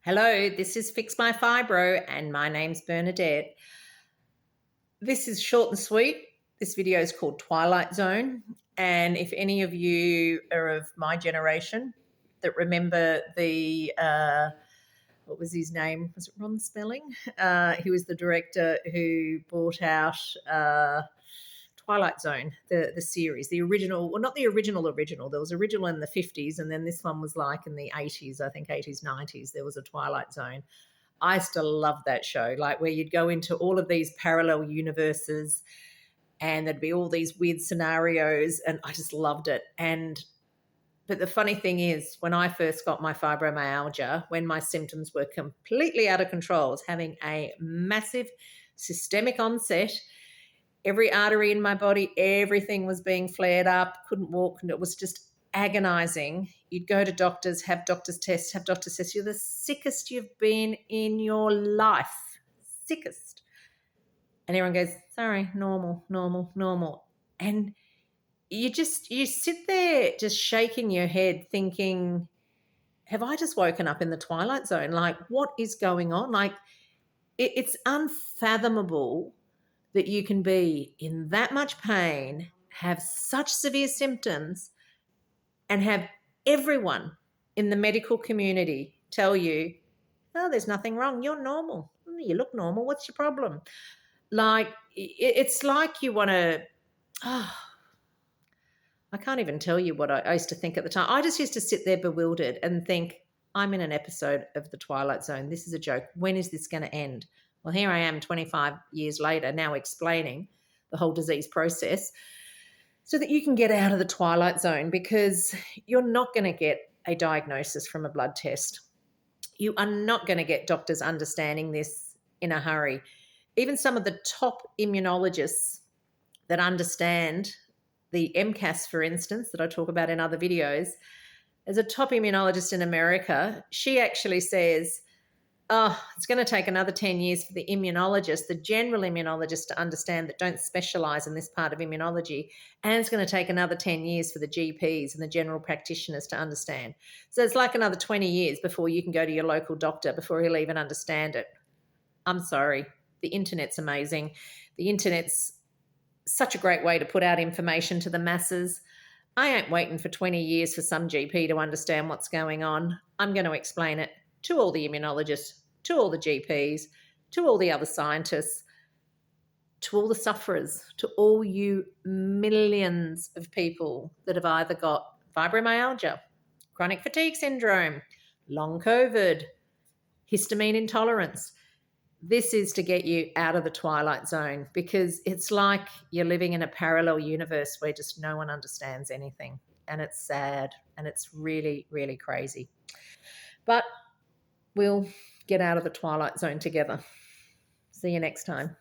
Hello, this is Fix My Fibro, and my name's Bernadette. This is short and sweet. This video is called Twilight Zone. And if any of you are of my generation that remember what was his name? Was it Ron Smelling? He was the director who brought out Twilight Zone, the series, the original. Well, not the original. There was original in the 50s, and then this one was like in the 80s, I think 80s, 90s. There was a Twilight Zone. I still love that show, like where you'd go into all of these parallel universes and there'd be all these weird scenarios, and I just loved it. But the funny thing is, when I first got my fibromyalgia, when my symptoms were completely out of control, I was having a massive systemic onset. Every artery in my body, everything was being flared up, couldn't walk, and it was just agonizing. You'd go to doctors, have doctors tests. You're the sickest you've been in your life. Sickest. And everyone goes, sorry, normal. And you sit there just shaking your head thinking, have I just woken up in the Twilight Zone? Like, what is going on? Like, it's unfathomable that you can be in that much pain, have such severe symptoms, and have everyone in the medical community tell you, oh, there's nothing wrong. You're normal. You look normal. What's your problem? Like, it's like you want to, I can't even tell you what I used to think at the time. I just used to sit there bewildered and think, I'm in an episode of The Twilight Zone. This is a joke. When is this going to end? Well, here I am 25 years later now explaining the whole disease process so that you can get out of the Twilight Zone, because you're not going to get a diagnosis from a blood test. You are not going to get doctors understanding this in a hurry. Even some of the top immunologists that understand the MCAS, for instance, that I talk about in other videos, as a top immunologist in America, she actually says, it's going to take another 10 years for the immunologist, the general immunologist, to understand that don't specialize in this part of immunology. And it's going to take another 10 years for the GPs and the general practitioners to understand. So it's like another 20 years before you can go to your local doctor, before he'll even understand it. I'm sorry. The internet's amazing. The internet's such a great way to put out information to the masses. I ain't waiting for 20 years for some GP to understand what's going on. I'm going to explain it to all the immunologists, to all the GPs, to all the other scientists, to all the sufferers, to all you millions of people that have either got fibromyalgia, chronic fatigue syndrome, long COVID, histamine intolerance. This is to get you out of the Twilight Zone, because it's like you're living in a parallel universe where just no one understands anything. And it's sad, and it's really, really crazy. But we'll get out of the Twilight Zone together. See you next time.